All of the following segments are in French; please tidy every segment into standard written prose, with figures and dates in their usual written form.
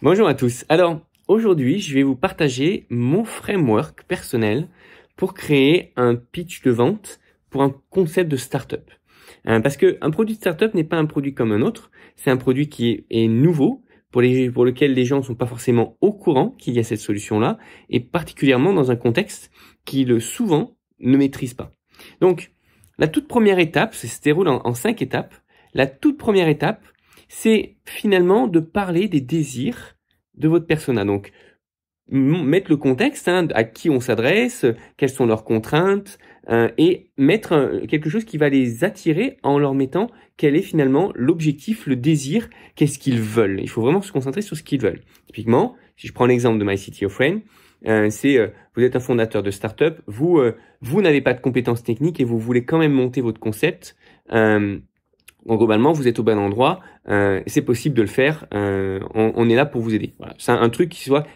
Bonjour à tous. Alors, aujourd'hui, je vais vous partager mon framework personnel pour créer un pitch de vente pour un concept de startup. Parce que un produit de startup n'est pas un produit comme un autre, c'est un produit qui est nouveau, pour lequel les gens ne sont pas forcément au courant qu'il y a cette solution-là, et particulièrement dans un contexte qu'ils souvent ne maîtrisent pas. Donc, la toute première étape, ça se déroule en 5 étapes. La toute première étape, c'est finalement de parler des désirs de votre persona. Donc, mettre le contexte, à qui on s'adresse, quelles sont leurs contraintes, et mettre quelque chose qui va les attirer en leur mettant quel est finalement l'objectif, le désir, qu'est-ce qu'ils veulent. Il faut vraiment se concentrer sur ce qu'ils veulent. Typiquement, si je prends l'exemple de My CTO Friend, vous êtes un fondateur de startup, vous n'avez pas de compétences techniques et vous voulez quand même monter votre concept. Donc globalement, vous êtes au bon endroit, c'est possible de le faire, on est là pour vous aider. Voilà. C'est un truc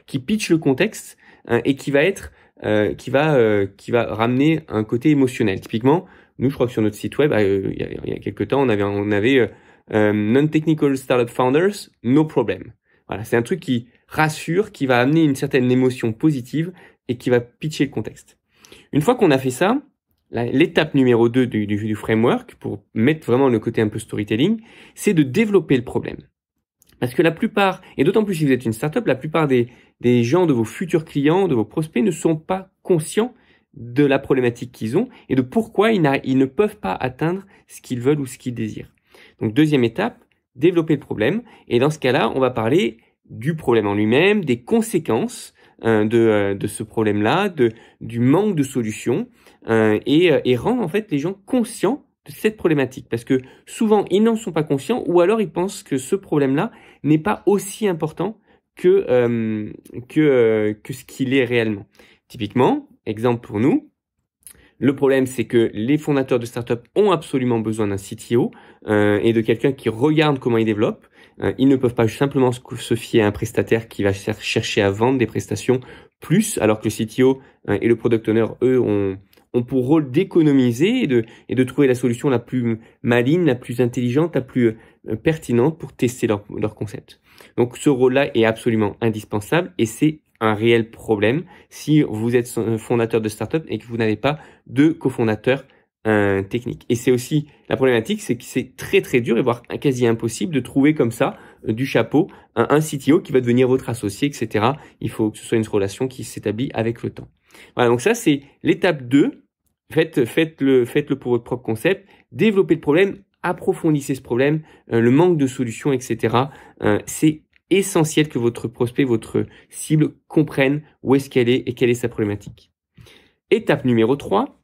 qui pitch le contexte et qui va qui va ramener un côté émotionnel. Typiquement, nous, je crois que sur notre site web, il y a quelques temps, on avait non-technical startup founders, no problem. Voilà, c'est un truc qui rassure, qui va amener une certaine émotion positive et qui va pitcher le contexte. Une fois qu'on a fait ça, l'étape numéro 2 du framework, pour mettre vraiment le côté un peu storytelling, c'est de développer le problème. Parce que la plupart, et d'autant plus si vous êtes une startup, la plupart des gens, de vos futurs clients, de vos prospects, ne sont pas conscients de la problématique qu'ils ont et de pourquoi ils ne peuvent pas atteindre ce qu'ils veulent ou ce qu'ils désirent. Donc deuxième étape, développer le problème. Et dans ce cas-là, on va parler du problème en lui-même, des conséquences de ce problème-là, du manque de solutions, et rendre en fait les gens conscients de cette problématique, parce que souvent ils n'en sont pas conscients, ou alors ils pensent que ce problème-là n'est pas aussi important que ce qu'il est réellement. Typiquement, exemple pour nous, le problème, c'est que les fondateurs de startup ont absolument besoin d'un CTO et de quelqu'un qui regarde comment ils développent. Ils ne peuvent pas simplement se fier à un prestataire qui va chercher à vendre des prestations plus, alors que le CTO et le product owner, eux, ont pour rôle d'économiser et de trouver la solution la plus maligne, la plus intelligente, la plus pertinente pour tester leur concept. Donc ce rôle-là est absolument indispensable et c'est un réel problème si vous êtes fondateur de startup et que vous n'avez pas de cofondateur technique. Et c'est aussi la problématique, c'est que c'est très très dur et voire quasi impossible de trouver comme ça du chapeau un CTO qui va devenir votre associé, etc. Il faut que ce soit une relation qui s'établit avec le temps. Voilà, donc ça c'est l'étape 2. Faites-le pour votre propre concept, développez le problème, approfondissez ce problème, le manque de solutions, etc. C'est essentiel que votre prospect, votre cible comprenne où est-ce qu'elle est et quelle est sa problématique. Étape numéro 3,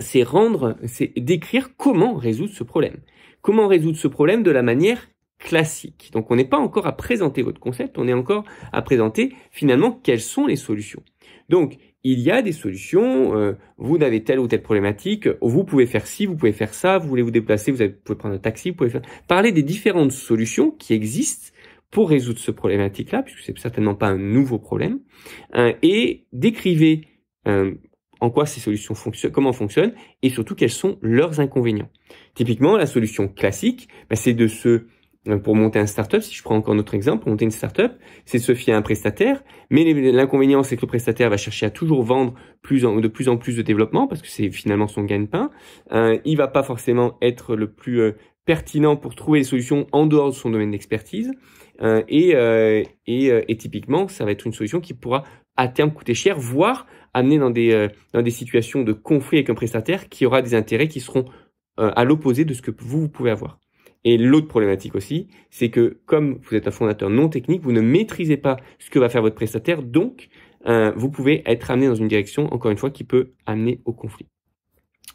c'est décrire comment résoudre ce problème. Comment résoudre ce problème de la manière classique. Donc on n'est pas encore à présenter votre concept, on est encore à présenter finalement quelles sont les solutions. Donc il y a des solutions, vous avez telle ou telle problématique, vous pouvez faire ci, vous pouvez faire ça, vous voulez vous déplacer, vous pouvez prendre un taxi, vous pouvez parler des différentes solutions qui existent pour résoudre ce problématique-là, puisque c'est certainement pas un nouveau problème, et décrivez en quoi ces solutions fonctionnent, comment fonctionnent, et surtout quels sont leurs inconvénients. Typiquement, la solution classique, c'est pour monter un startup, si je prends encore notre exemple, pour monter une startup, c'est de se fier à un prestataire, mais l'inconvénient, c'est que le prestataire va chercher à toujours vendre de plus en plus de développement, parce que c'est finalement son gagne-pain. Il va pas forcément être le plus pertinent pour trouver des solutions en dehors de son domaine d'expertise, et typiquement, ça va être une solution qui pourra à terme coûter cher, voire amener dans des situations de conflit avec un prestataire qui aura des intérêts qui seront à l'opposé de ce que vous pouvez avoir. Et l'autre problématique aussi, c'est que comme vous êtes un fondateur non technique, vous ne maîtrisez pas ce que va faire votre prestataire, donc vous pouvez être amené dans une direction, encore une fois, qui peut amener au conflit.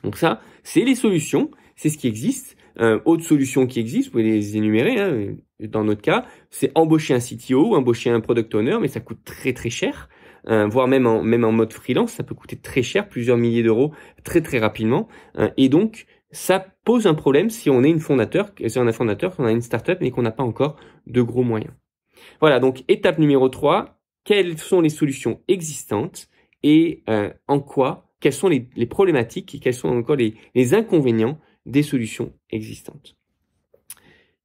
Donc ça, c'est les solutions, c'est ce qui existe. Autres solutions qui existent, vous pouvez les énumérer. Dans notre cas, c'est embaucher un CTO, embaucher un product owner, mais ça coûte très très cher. Voire même en mode freelance, ça peut coûter très cher, plusieurs milliers d'euros très très rapidement. Et donc, ça pose un problème si on est un fondateur, qu'on a une startup mais qu'on n'a pas encore de gros moyens. Voilà, donc étape numéro 3, quelles sont les solutions existantes et quelles sont les problématiques et quels sont encore les inconvénients des solutions existantes.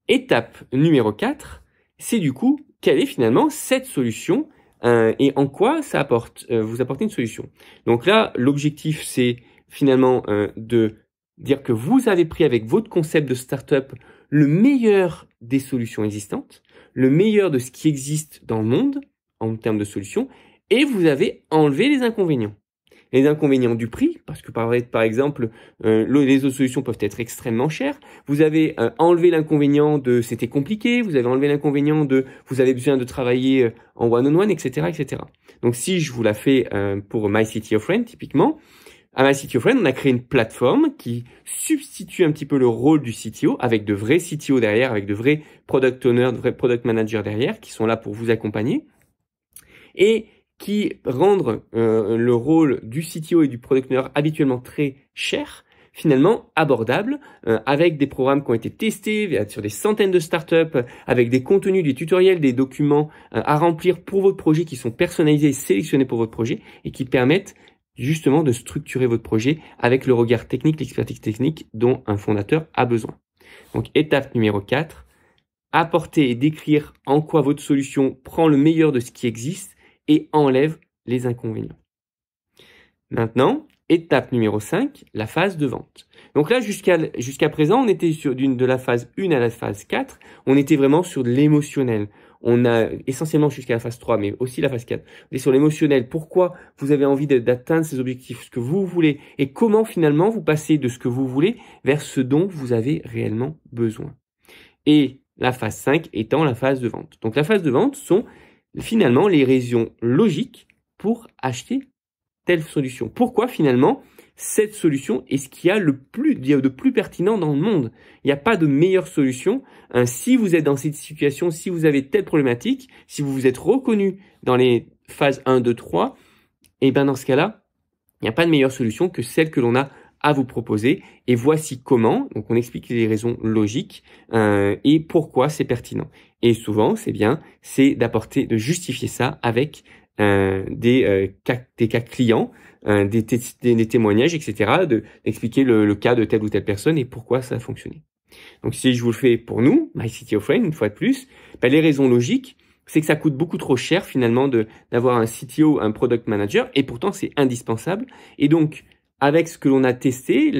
Étape numéro 4, c'est du coup quelle est finalement cette solution et en quoi ça vous apporte une solution. Donc là, l'objectif, c'est finalement de dire que vous avez pris avec votre concept de startup le meilleur des solutions existantes, le meilleur de ce qui existe dans le monde en termes de solutions, et vous avez enlevé les inconvénients. Les inconvénients du prix, parce que par exemple, les autres solutions peuvent être extrêmement chères. Vous avez enlevé l'inconvénient de c'était compliqué, vous avez enlevé l'inconvénient de vous avez besoin de travailler en one-on-one, etc., etc. Donc si je vous la fais pour My City of Friends, typiquement, à My City of Friends, on a créé une plateforme qui substitue un petit peu le rôle du CTO avec de vrais CTO derrière, avec de vrais product owners, de vrais product managers derrière qui sont là pour vous accompagner et qui rendent le rôle du CTO et du product owner habituellement très cher, finalement abordable, avec des programmes qui ont été testés sur des centaines de startups, avec des contenus, des tutoriels, des documents à remplir pour votre projet qui sont personnalisés et sélectionnés pour votre projet et qui permettent justement de structurer votre projet avec le regard technique, l'expertise technique dont un fondateur a besoin. Donc étape numéro 4, apporter et décrire en quoi votre solution prend le meilleur de ce qui existe et enlève les inconvénients. Maintenant, étape numéro 5, la phase de vente. Donc là, jusqu'à présent, on était de la phase 1 à la phase 4, on était vraiment sur de l'émotionnel. On a essentiellement jusqu'à la phase 3, mais aussi la phase 4. On est sur l'émotionnel. Pourquoi vous avez envie d'atteindre ces objectifs, ce que vous voulez, et comment finalement vous passez de ce que vous voulez vers ce dont vous avez réellement besoin. Et la phase 5 étant la phase de vente. Donc la phase de vente sont finalement les raisons logiques pour acheter telle solution. Pourquoi finalement cette solution est ce qu'il y a de plus pertinent dans le monde. Il n'y a pas de meilleure solution. Si vous êtes dans cette situation, si vous avez telle problématique, si vous vous êtes reconnu dans les phases 1, 2, 3, et bien dans ce cas-là, il n'y a pas de meilleure solution que celle que l'on a à vous proposer. Et voici comment. Donc on explique les raisons logiques et pourquoi c'est pertinent. Et souvent, c'est de justifier ça avec des cas clients, des témoignages, etc., d'expliquer le cas de telle ou telle personne et pourquoi ça a fonctionné. Donc si je vous le fais pour nous, My City of Friends, une fois de plus, les raisons logiques, c'est que ça coûte beaucoup trop cher finalement d'avoir un CTO, un product manager, et pourtant c'est indispensable. Et donc, avec ce que l'on a testé,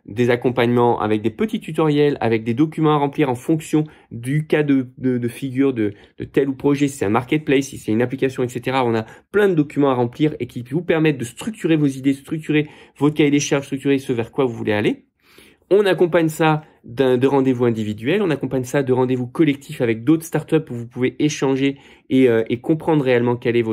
des accompagnements avec des petits tutoriels, avec des documents à remplir en fonction du cas de figure de tel ou projet, si c'est un marketplace, si c'est une application, etc. On a plein de documents à remplir et qui vous permettent de structurer vos idées, structurer votre cahier des charges, structurer ce vers quoi vous voulez aller. On accompagne ça de rendez-vous individuels, on accompagne ça de rendez-vous collectifs avec d'autres startups où vous pouvez échanger et comprendre réellement quelle est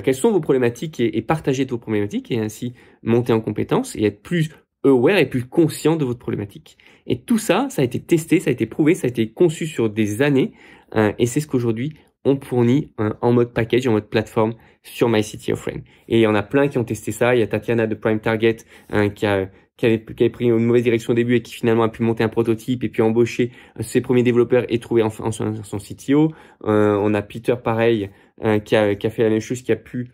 quelles sont vos problématiques et partager vos problématiques et ainsi monter en compétences et être plus aware et plus conscient de votre problématique. Et tout ça, ça a été testé, ça a été prouvé, ça a été conçu sur des années et c'est ce qu'aujourd'hui on fournit en mode package, en mode plateforme sur My City of Friends. Et il y en a plein qui ont testé ça. Il y a Tatiana de Prime Target qui avait pris une mauvaise direction au début et qui finalement a pu monter un prototype et puis embaucher ses premiers développeurs et trouver son CTO. On a Peter pareil qui a fait la même chose, qui a pu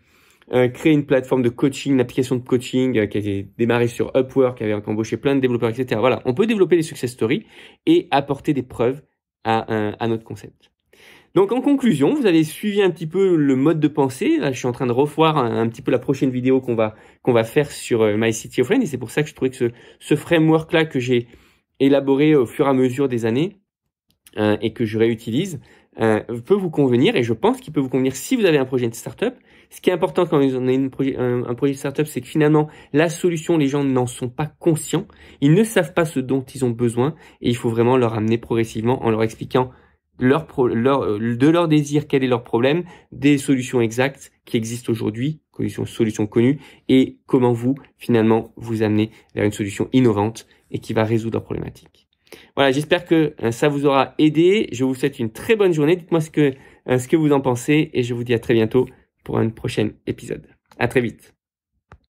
créer une plateforme de coaching, une application de coaching qui a été démarrée sur Upwork, qui avait embauché plein de développeurs, etc. Voilà, on peut développer des success stories et apporter des preuves à notre concept. Donc en conclusion, vous avez suivi un petit peu le mode de pensée. Là, je suis en train de revoir un petit peu la prochaine vidéo qu'on va faire sur My City of Friends et c'est pour ça que je trouvais que ce framework-là que j'ai élaboré au fur et à mesure des années et que je réutilise peut vous convenir et je pense qu'il peut vous convenir si vous avez un projet de startup. Ce qui est important quand on a un projet de startup, c'est que finalement, la solution, les gens n'en sont pas conscients. Ils ne savent pas ce dont ils ont besoin et il faut vraiment leur amener progressivement en leur expliquant de leur désir, quel est leur problème, des solutions exactes qui existent aujourd'hui, solutions connues, et comment vous, finalement, vous amener vers une solution innovante et qui va résoudre leurs problématiques. Voilà, j'espère que ça vous aura aidé. Je vous souhaite une très bonne journée. Dites-moi ce que vous en pensez et je vous dis à très bientôt pour un prochain épisode. À très vite.